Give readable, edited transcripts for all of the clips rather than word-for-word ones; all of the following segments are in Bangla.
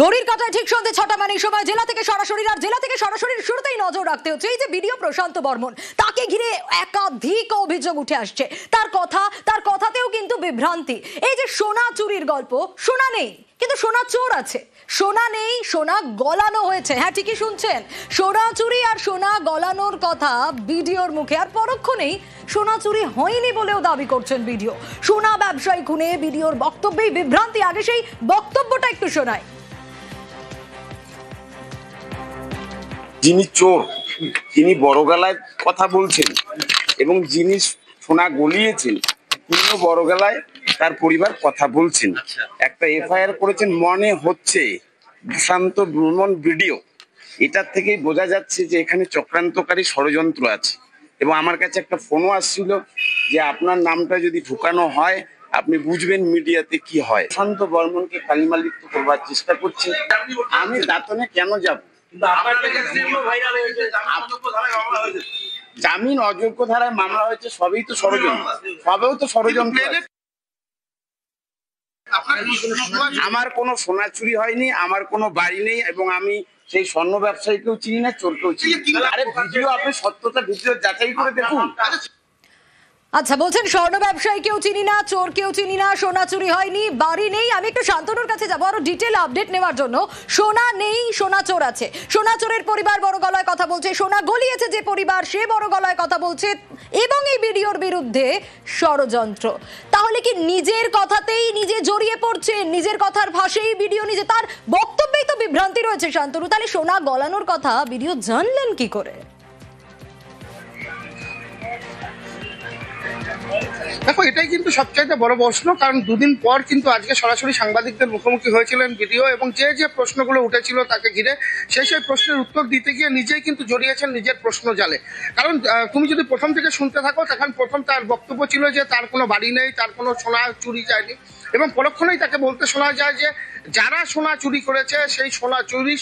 ঘড়ির কাঁটায় ঠিক সন্ধ্যে ৬টা মানে সময় জেলা থেকে সরাসরি শুরুতেই নজর রাখতে হচ্ছে এই যে ভিডিও প্রশান্ত বর্মন, তাকে ঘিরে একাধিক অভিযোগ উঠে আসছে। তার কথাতেও কিন্তু বিভ্রান্তি। এই যে সোনা চুরির গল্প, সোনা নেই কিন্তু সোনা চোর আছে, সোনা নেই সোনা গলানো হয়েছে। হ্যাঁ, ঠিকই শুনছেন, সোনা চুরি আর সোনা গলানোর কথা ভিডিওর মুখে, আর পরক্ষণেই সোনা চুরি হয়নি বলেও দাবি করছেন ভিডিও। সোনা ব্যবসায়ী খুনে ভিডিওর বক্তব্যেই বিভ্রান্তি। আগে সেই বক্তব্যটা একটু শোনাই। যিনি চোর তিনি বড় গলায় কথা বলছেন এবং যিনি সোনা গলিয়েছেন তিনিও বড় গলায় তার পরিবার কথা বলছেন। একটা এফআইআর করেছেন মনে হচ্ছে প্রশান্ত বর্মন ভিডিও। এটার থেকেই বোঝা যাচ্ছে যে এখানে চক্রান্তকারী ষড়যন্ত্র আছে। এবং আমার কাছে একটা ফোনও আসছিল যে আপনার নামটা যদি ঢুকানো হয় আপনি বুঝবেন মিডিয়াতে কি হয়। প্রশান্ত বর্মনকে কালিমালিপ্ত করবার চেষ্টা করছে। আমি দাতনে কেন যাব? জামিন অযোগ্য ধারায় মামলা হয়েছে, সবই তো ষড়যন্ত্র। আমার কোনো সোনা চুরি হয়নি, আমার কোনো বাড়ি নেই, এবং আমি সেই স্বর্ণ ব্যবসায়ীকেও চিনি না, চোরকেও চিনি। আরে ভিডিও আপনি সত্যতা ভিডিও যাচাই করে দেখুন। আচ্ছা, বলছেন স্বর্ণ ব্যবসায়ী কেউ চিনি না, চোর কেউ চিনি না, সোনা চুরি হয়নি, বাড়ি নেই। আমি একটু শান্তনুর কাছে যাবো আরো ডিটেল আপডেট নেওয়ার জন্য। সোনা নেই, সোনা চোর আছে, সোনা চোরের পরিবার বড় গলায় কথা বলছে, সোনা গলিয়েছে যে পরিবার সে বড় গলায় কথা বলছে, এবং এই ভিডিওর বিরুদ্ধে ষড়যন্ত্র। তাহলে কি নিজের কথাতেই নিজে জড়িয়ে পড়ছে, নিজের কথার ভাষায় ভিডিও, নিজে তার বক্তব্যেই তো বিভ্রান্তি রয়েছে শান্তনু। তাহলে সোনা গলানোর কথা ভিডিও জানলেন কি করে? দেখো, এটাই কিন্তু সবচাইতে বড় প্রশ্ন, কারণ দুদিন পর কিন্তু আজকে সরাসরি সাংবাদিকদের মুখোমুখি হয়েছিলেন ভিডিও, এবং যে প্রশ্নগুলো উঠেছিল তাকে ঘিরে সেই প্রশ্নের উত্তর দিতে গিয়ে নিজেই কিন্তু জড়িয়েছেন নিজের প্রশ্ন জালে। কারণ তুমি যদি প্রথম থেকে শুনতে থাকো, তখন প্রথম তার বক্তব্য ছিল যে তার কোনো বাড়ি নেই, তার কোনো সোনা চুরি যায়নি, এবং পরক্ষণেই তাকে বলতে শোনা যায় যে যারা সোনা চুরি করেছে, সেই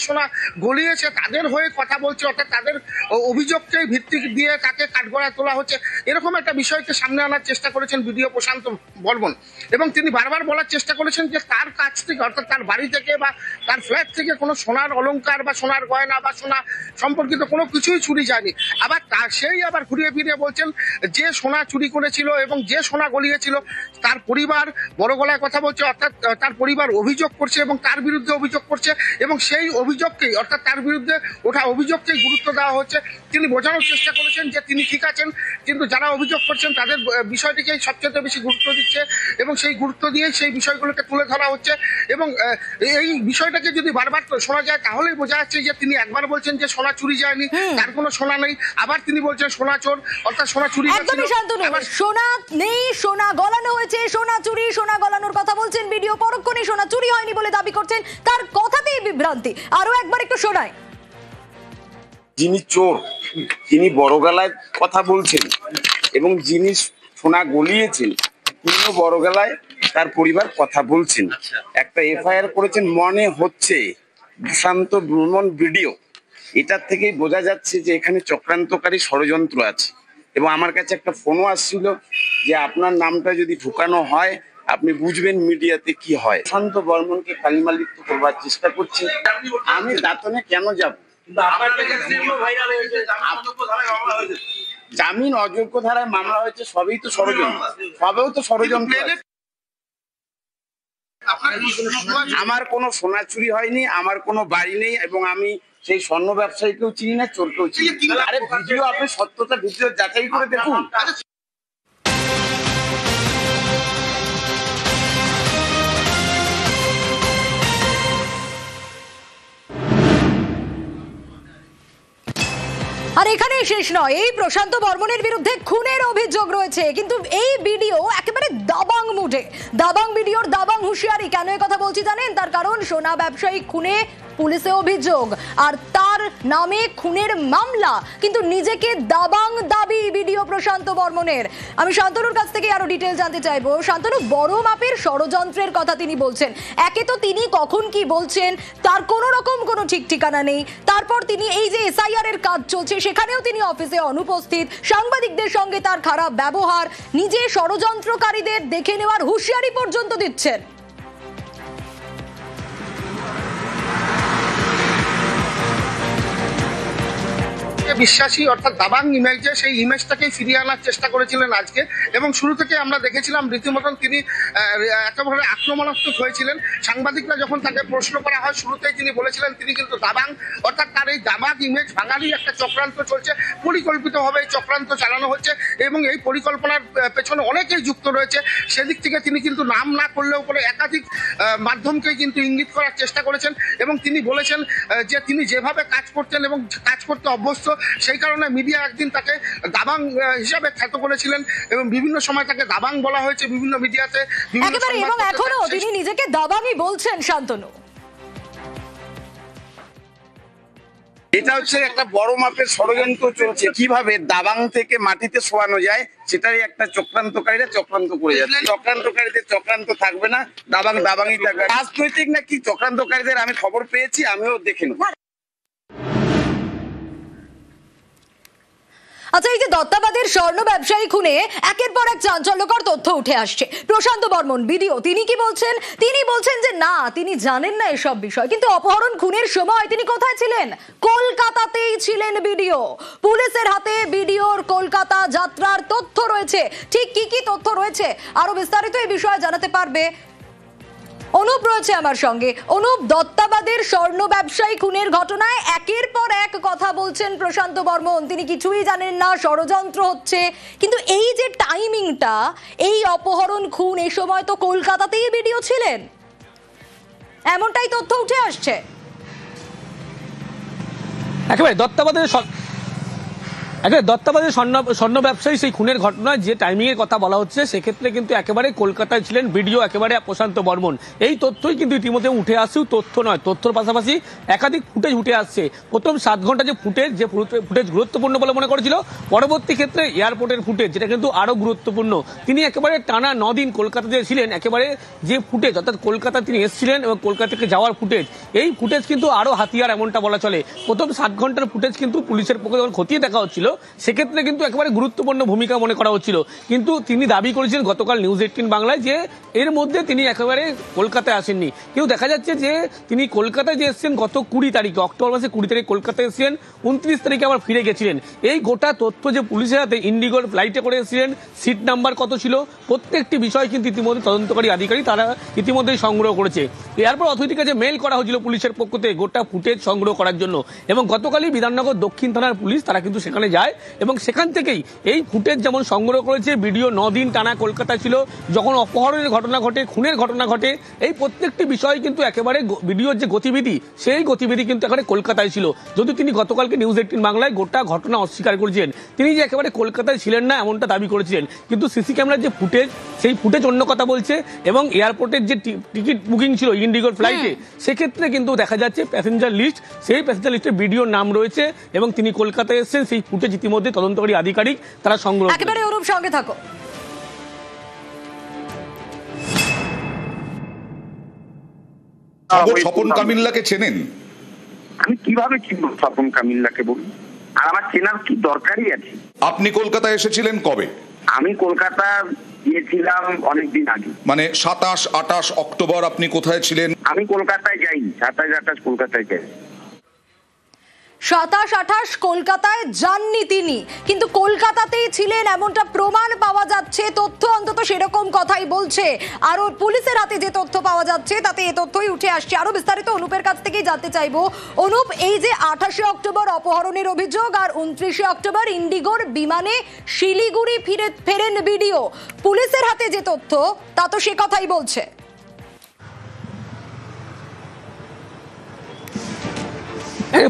সোনা গলিয়েছে তাদের হয়ে কথা বলছে, অর্থাৎ তাদের অভিযোগকে ভিত্তি দিয়ে তাকে কাঠগড়ায় তোলা হচ্ছে। এরকম একটা বিষয়কে সামনে আনার চেষ্টা করেছেন ভিডিও প্রশান্ত বর্মন, এবং তিনি বারবার বলার চেষ্টা করেছেন যে তার কাছ থেকে, অর্থাৎ তার বাড়ি থেকে বা তার ফ্ল্যাট থেকে কোনো সোনার অলংকার বা সোনার গয়না বা সোনা সম্পর্কিত কোনো কিছুই চুরি যায়নি। আবার সেই আবার ঘুরিয়ে ফিরিয়ে বলছেন যে সোনা চুরি করেছিল এবং যে সোনা গলিয়েছিল তার পরিবার বড় গলায় কথা বলছে, অর্থাৎ তার পরিবার অভিযোগ করছে এবং তার বিরুদ্ধে অভিযোগ করছে, এবং সেই অভিযোগকেই, অর্থাৎ তার বিরুদ্ধে ওঠা অভিযোগকেই গুরুত্ব দেওয়া হচ্ছে। তিনি বোঝানোর চেষ্টা করেছেন যে তিনি ঠিক আছেন, কিন্তু যারা অভিযোগ করছেন তাদের বিষয়টিকেই সবচেয়ে বেশি গুরুত্ব দিচ্ছে, এবং সেই গুরুত্ব দিয়ে সেই বিষয়গুলোকে তুলে ধরা হচ্ছে। এবং এই বিষয়টাকে যদি বারবার শোনা যায় তাহলেই বোঝা যাচ্ছে যে তিনি একবার বলছেন যে সোনা চুরি যায়নি, তার কোনো সোনা নেই, আবার তিনি বলছেন সোনা চোর, অর্থাৎ সোনা চুরি। সোনা নেই, সোনা গলানো হয়েছে, সোনা চুরি, সোনা গলানোর কথা বলছেন ভিডিও, পরক্ষণে সোনা চুরি হয়নি বলে দাবি করছেন, তার কথাতেই বিভ্রান্তি। আরো একবার একটু শোনায়। যিনি চোর তিনি বড় গলায় কথা বলছেন এবং যিনি সোনা গলিয়েছেন তিনিও বড় গলায় তার পরিবার কথা বলছেন। একটা এফআইআর করেছেন মনে হচ্ছে প্রশান্ত বর্মন ভিডিও। এটার থেকেই বোঝা যাচ্ছে যে এখানে চক্রান্তকারী ষড়যন্ত্র আছে। এবং আমার কাছে একটা ফোনও আসছিল যে আপনার নামটা যদি ঢুকানো হয় আপনি বুঝবেন মিডিয়াতে কি হয়। প্রশান্ত বর্মনকে কালিমালিপ্ত করবার চেষ্টা করছে। আমি দাতনে কেন যাব? জামিন অযোগ্য ধারায় মামলা হয়েছে, সবই তো ষড়যন্ত্র। আমার কোনো সোনা চুরি হয়নি, আমার কোনো বাড়ি নেই, এবং আমি সেই স্বর্ণ ব্যবসায়ীকেও চিনি না, চোরকেও চিনি। আরে ভিডিও আপনি সত্যতা ভিডিও যাচাই করে দেখুন। আর এখানেই শেষ নয়, এই প্রশান্ত বর্মনের বিরুদ্ধে খুনের অভিযোগ রয়েছে, কিন্তু এই ভিডিও একেবারে দাবাং মুডে। দাবাং ভিডিওর দাবাং হুঁশিয়ারি। কেন এই কথা বলছি জানেন? তার কারণ সোনা ব্যবসায়ী খুনে পুলিশে অভিযোগ, আর তার নামে খুনের মামলা, কিন্তু নিজেকে দাবাং দাবি ভিডিও প্রশান্ত বর্মনের। আমি শান্তনুর কাছ থেকে আরো ডিটেল জানতে চাইবো। শান্তনু, বড় মাপের ষড়যন্ত্রের কথা তিনি বলছেন। একে তো তিনি কখন কি বলছেন তার কোনো রকম কোনো ঠিক ঠিকানা নেই, তারপর তিনি এই যে এসআইআর এর কাজ চলছে সেখানেও তিনি অফিসে অনুপস্থিত, সাংবাদিকদের সঙ্গে তার খারাপ ব্যবহার, নিজে ষড়যন্ত্রকারীদের দেখে নেওয়ার হুঁশিয়ারি পর্যন্ত দিচ্ছেন। বিশ্বাসী অর্থাৎ দাবাং ইমেজে সেই ইমেজটাকে ফিরিয়ে আনার চেষ্টা করেছিলেন আজকে। এবং শুরু থেকে আমরা দেখেছিলাম রীতিমতন তিনি একেবারে আক্রমণাত্মক হয়েছিলেন। সাংবাদিকরা যখন তাকে প্রশ্ন করা হয় শুরুতেই তিনি বলেছিলেন তিনি কিন্তু দাবাং, অর্থাৎ তার এই দাবাং ইমেজ ভাঙারই একটা চক্রান্ত চলছে, পরিকল্পিতভাবে এই চক্রান্ত চালানো হচ্ছে এবং এই পরিকল্পনার পেছনে অনেকেই যুক্ত রয়েছে। সেদিক থেকে তিনি কিন্তু নাম না করলেও পরে একাধিক মাধ্যমকেই কিন্তু ইঙ্গিত করার চেষ্টা করেছেন এবং তিনি বলেছেন যে তিনি যেভাবে কাজ করতেন এবং কাজ করতে অভ্যস্ত, সেই কারণে মিডিয়া একদিন তাকে দাবাং হিসাবে খ্যাত করেছিলেন এবং বিভিন্ন সময় তাকে দাবাং বলা হয়েছে বিভিন্ন মিডিয়াতে। একেবারে, এবং এখনো তিনি নিজেকে দাবাংই বলছেন শান্তনু। এটা হচ্ছে একটা বড় মাপের ষড়যন্ত্র চলছে, কিভাবে দাবাং থেকে মাটিতে শোয়ানো যায় সেটাই একটা চক্রান্তকারীরা চক্রান্ত করে যাচ্ছে। চক্রান্তকারীদের চক্রান্ত থাকবে না, দাবাং দাবাংই থাকবে। রাজনৈতিক নাকি চক্রান্তকারীদের আমি খবর পেয়েছি, আমিও দেখে নেব। আচ্ছা, এই যে দত্তাবাদের স্বর্ণ ব্যবসায়ী খুনে একের পর এক চাঞ্চল্যকর তথ্য উঠে আসছে। প্রশান্ত বর্মন ভিডিও, তিনি কি বলছেন? তিনি বলছেন যে না, তিনি জানেন না এসব বিষয়, কিন্তু অপহরণ খুনের সময় তিনি কোথায় ছিলেন? কলকাতাতেই ছিলেন ভিডিও। পুলিশের হাতে ভিডিওর কলকাতা যাত্রার তথ্য রয়েছে। ঠিক কি কি তথ্য রয়েছে আরো বিস্তারিত এই বিষয়ে জানাতে পারবে অনুপ রয়েছে আমার সঙ্গে। অনুপ, দত্তাবাদের স্বর্ণ ব্যবসায়ী খুনের ঘটনায় একের পর এক কথা বলছেন প্রশান্ত বর্মন, তিনি কিছুই জানেন না, ষড়যন্ত্র হচ্ছে। কিন্তু এই যে টাইমিংটা, এই অপহরণ খুন, এই সময় তো কলকাতাতেই ভিডিও ছিলেন, এমনটাই তথ্য উঠে আসছে। একেবারে দত্তাবাদের স্বর্ণ ব্যবসায়ী সেই খুনের ঘটনায় যে টাইমিং এর কথা বলা হচ্ছে, সেক্ষেত্রে কিন্তু একেবারে কলকাতায় ছিলেন ভিডিও একেবারে প্রশান্ত বর্মন। এই তথ্যই কিন্তু ইতিমধ্যে উঠে আসছেও তথ্য নয়, তথ্যর পাশাপাশি একাধিক ফুটেজ উঠে আসছে। প্রথম 7 ঘন্টা যে ফুটেজ গুরুত্বপূর্ণ বলে মনে করেছিল, পরবর্তী ক্ষেত্রে এয়ারপোর্টের ফুটেজ, যেটা কিন্তু আরো গুরুত্বপূর্ণ। তিনি একেবারে টানা 9 দিন কলকাতাতে ছিলেন, একেবারে যে ফুটেজ অর্থাৎ কলকাতা তিনি এসেছিলেন এবং কলকাতা থেকে যাওয়ার ফুটেজ, এই ফুটেজ কিন্তু আরো হাতিয়ার এমনটা বলা চলে। প্রথম 7 ঘন্টার ফুটেজ কিন্তু পুলিশের পক্ষে যখন খতিয়ে দেখা হচ্ছিল, সেক্ষেত্রে কিন্তু একেবারে গুরুত্বপূর্ণ ভূমিকা মনে করা হচ্ছিল। কিন্তু তিনি দাবি করেছিলেন গতকাল নিউজ 18 বাংলায় যে এর মধ্যে তিনি একেবারে কলকাতায় আসেননি। কিন্তু দেখা যাচ্ছে যে তিনি কলকাতায় যে এসেছেন গত 20 তারিখে, অক্টোবর মাসে 20 তারিখে কলকাতায় এসেছিলেন, 29 তারিখে আবার ফিরে গেছিলেন। এই গোটা তথ্য যে পুলিশের হাতে ইন্ডিগোর ফ্লাইটে করে এসেছিলেন, সিট নাম্বার কত ছিল, প্রত্যেকটি বিষয় কিন্তু ইতিমধ্যে তদন্তকারী আধিকারিক তারা ইতিমধ্যেই সংগ্রহ করেছে। এরপর অথরিটির কাছে মেল করা হয়েছিল পুলিশের পক্ষ থেকে গোটা ফুটেজ সংগ্রহ করার জন্য, এবং গতকালই বিধাননগর দক্ষিণ থানার পুলিশ তারা কিন্তু সেখানে যায় এবং সেখান থেকেই এই ফুটেজ যেমন সংগ্রহ করেছে। ভিডিও 9 দিন টানা কলকাতা ছিল, যখন অপহরণের ঘটনা ঘটে, খুনের ঘটনা ঘটে, এই প্রত্যেকটি বিষয় কিন্তু একেবারে ভিডিওর যে গতিবিধি, সেই গতিবিধি কিন্তু একেবারে কলকাতায় ছিল। যদি তিনি গতকালকে নিউজ 18 বাংলায় গোটা ঘটনা অস্বীকার করেছেন, তিনি যে একেবারে কলকাতায় ছিলেন না এমনটা দাবি করেছিলেন, কিন্তু সিসি ক্যামেরার যে ফুটেজ, সেই ফুটেজ অন্য কথা বলছে। এবং এয়ারপোর্টের যে টিকিট বুকিং ছিল ইন্ডিগোর ফ্লাইটে, সেক্ষেত্রে কিন্তু দেখা যাচ্ছে প্যাসেঞ্জার লিস্ট, সেই প্যাসেঞ্জার লিস্টে ভিডিওর নাম রয়েছে এবং তিনি কলকাতায় এসেছেন। সেই ফুটেজ ইতিমধ্যে তদন্তকারী আধিকারিক তারা সংগ্রহ। একেবারে অনুপ, সঙ্গে থাকো। স্বপন কামিল্লাকে চেনেন? আমি কিভাবে চিনব স্বপন কামিল্লাকে বলুন? আর আমার চেনার কি দরকারই আছে? আপনি কলকাতায় এসেছিলেন কবে? আমি কলকাতা গিয়েছিলাম অনেকদিন আগে, মানে 27-28 অক্টোবর আপনি কোথায় ছিলেন? আমি কলকাতায় যাইনি, 27-28 কলকাতায় যাই। 27-28 কলকাতায় যাননি তিনি, কিন্তু কলকাতাতেই ছিলেন এমনটা প্রমাণ পাওয়া যাচ্ছে। তথ্য অন্তত সেরকম কথাই বলছে। আর পুলিশের হাতে যে তথ্য পাওয়া যাচ্ছে তাতে এই তথ্যই উঠে আসছে। আরো বিস্তারিত অনুপের কাছ থেকেই জানতে চাইবো। অনুপ, এই যে 28 অক্টোবর অপহরণের অভিযোগ আর 29 অক্টোবর ইন্ডিগোর বিমানে শিলিগুড়ি ফেরেন ভিডিও, পুলিশের হাতে যে তথ্য তা তো সে কথাই বলছে।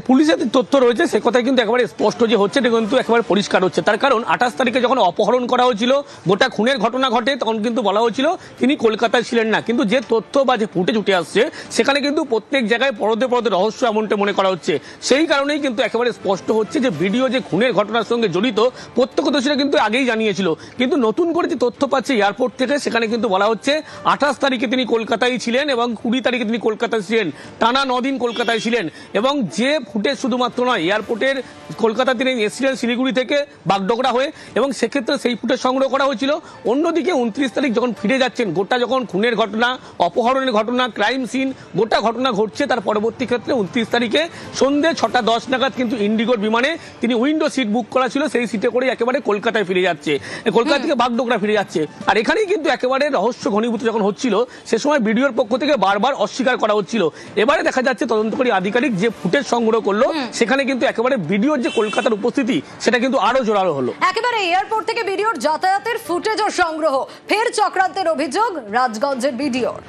পুলিশের তথ্য রয়েছে সে কথাই কিন্তু একেবারে স্পষ্ট যে হচ্ছে, এটা কিন্তু একেবারে পরিষ্কার হচ্ছে। তার কারণ 28 তারিখে যখন অপহরণ করা হয়েছিল, গোটা খুনের ঘটনা ঘটে, তখন কিন্তু বলা হয়েছিল তিনি কলকাতায় ছিলেন না। কিন্তু যে তথ্য বা যে ফুটেজ উঠে আসছে, সেখানে কিন্তু প্রত্যেক জায়গায় পরদে পরদে রহস্য এমনটা মনে করা হচ্ছে। সেই কারণেই কিন্তু একেবারে স্পষ্ট হচ্ছে যে ভিডিও যে খুনের ঘটনার সঙ্গে জড়িত, প্রত্যক্ষদর্শীরা কিন্তু আগেই জানিয়েছিল। কিন্তু নতুন করে যে তথ্য পাচ্ছে এয়ারপোর্ট থেকে, সেখানে কিন্তু বলা হচ্ছে 28 তারিখে তিনি কলকাতায় ছিলেন এবং 20 তারিখে তিনি কলকাতায় ছিলেন, টানা 9 দিন কলকাতায় ছিলেন। এবং যে ফুটেজ শুধুমাত্র নয়, এয়ারপোর্টের কলকাতা তিনি এসেছিলেন শিলিগুড়ি থেকে বাগডোগরা হয়ে, এবং সেক্ষেত্রে সেই ফুটেজ সংগ্রহ করা হয়েছিল। অন্যদিকে 29 তারিখ যখন ফিরে যাচ্ছেন, গোটা যখন খুনের ঘটনা, অপহরণের ঘটনা, ক্রাইম সিন, গোটা ঘটনা ঘটছে, তার পরবর্তী ক্ষেত্রে 29 তারিখে সন্ধ্যে 6টা 10 নাগাদ কিন্তু ইন্ডিগোর বিমানে তিনি উইন্ডো সিট বুক করা ছিল, সেই সিটে করে একেবারে কলকাতায় ফিরে যাচ্ছে, কলকাতা থেকে বাগডোগরা ফিরে যাচ্ছে। আর এখানেই কিন্তু একেবারে রহস্য ঘনীভূত যখন হচ্ছিল, সে সময় বিডিওর পক্ষ থেকে বারবার অস্বীকার করা হচ্ছিল। এবারে দেখা যাচ্ছে তদন্তকারী আধিকারিক যে ফুটেজ সংগ্রহ করলো, সেখানে কিন্তু একেবারে বিডিওর যে কলকাতার উপস্থিতি সেটা কিন্তু আরো জোরালো হলো। একেবারে এয়ারপোর্ট থেকে বিডিওর যাতায়াতের ফুটেজও সংগ্রহ, ফের চক্রান্তের অভিযোগ রাজগঞ্জের বিডিওর।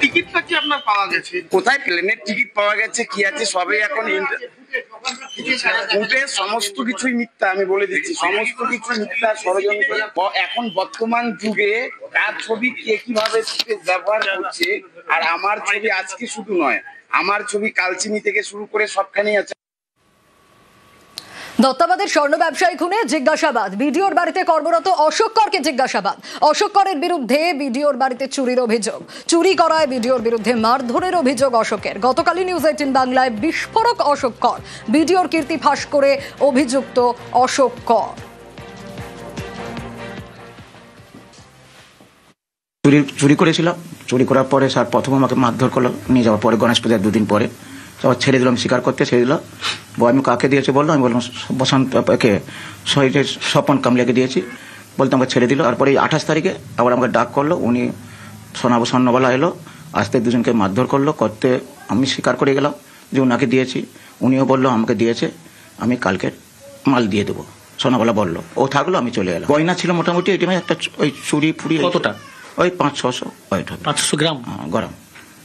টিকিটটা কি আপনার পাওয়া গেছে? কোথায় প্লেনের টিকিট পাওয়া গেছে, কি আছে, সবই এখন ফুটেজ সমস্ত কিছুই মিথ্যা। আমি বলে দিচ্ছি, সমস্ত কিছু মিথ্যা, ষড়যন্ত্র। এখন বর্তমান যুগে কার ছবি কে কিভাবে ব্যবহার করছে, আর আমার ছবি আজকে শুধু নয়, আমার ছবি কালচিনি থেকে শুরু করে সবখানেই আছে। দত্তাবাদের স্বর্ণ ব্যবসায়ী খুনে জিজ্ঞাসাবাদ, বিডিওর বাড়িতে কর্মরত অশোক করকে জিজ্ঞাসাবাদ। অশোক করের বিরুদ্ধে বিডিওর বাড়িতে চুরির অভিযোগ, চুরি করায় বিডিওর বিরুদ্ধে মারধরের অভিযোগ অশোকের। গতকালই নিউজ 18 বাংলায় বিস্ফোরক অশোক কর, বিডিওর কীর্তি ফাঁস করে অভিযুক্ত অশোক কর। চুরি করেছিলাম, চুরি করার পরে স্যার প্রথম আমাকে মারধর করলো, নিয়ে যাওয়ার পরে গণেশ পূজার 2 দিন পরে আবার ছেড়ে দিলাম, স্বীকার করতে ছেড়ে দিল। আমি কাকে দিয়েছে বললো, আমি বললাম বসন্ত স্বপন কামলিয়াকে দিয়েছি, বলতে আমাকে ছেড়ে দিল। তারপরে 28 তারিখে আবার আমাকে ডাক করলো, উনি স্বর্ণবালা এলো, আসতে দুজনকে মারধর করলো, করতে আমি স্বীকার করে গেলাম যে ওনাকে দিয়েছি, উনিও বললো আমাকে দিয়েছে, আমি কালকে মাল দিয়ে দেবো, সোনাবালা বললো। ও থাকলো, আমি চলে এলাম। গয়না ছিল মোটামুটি এটিএমে একটা, ওই চুরি ফুরি কতটা? ওই 500-600 ওয়েট হবে, 500 গ্রাম গরম,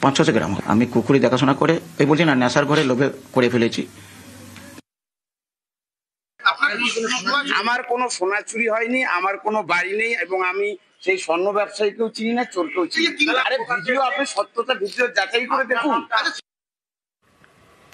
500 গ্রাম। আমি কুকুরি দেখাশোনা করে, ওই বলছি না, নেশার ঘরে লোভে করে ফেলেছি। আমার কোনো সোনা চুরি হয়নি, আমার কোনো বাড়ি নেই, এবং আমি সেই স্বর্ণ ব্যবসায়ীকেও চিনি না, চোরকেও চিনি না। আরে ভিডিও, আপনি সত্যতা ভিডিও যাচাই করে দেখুন।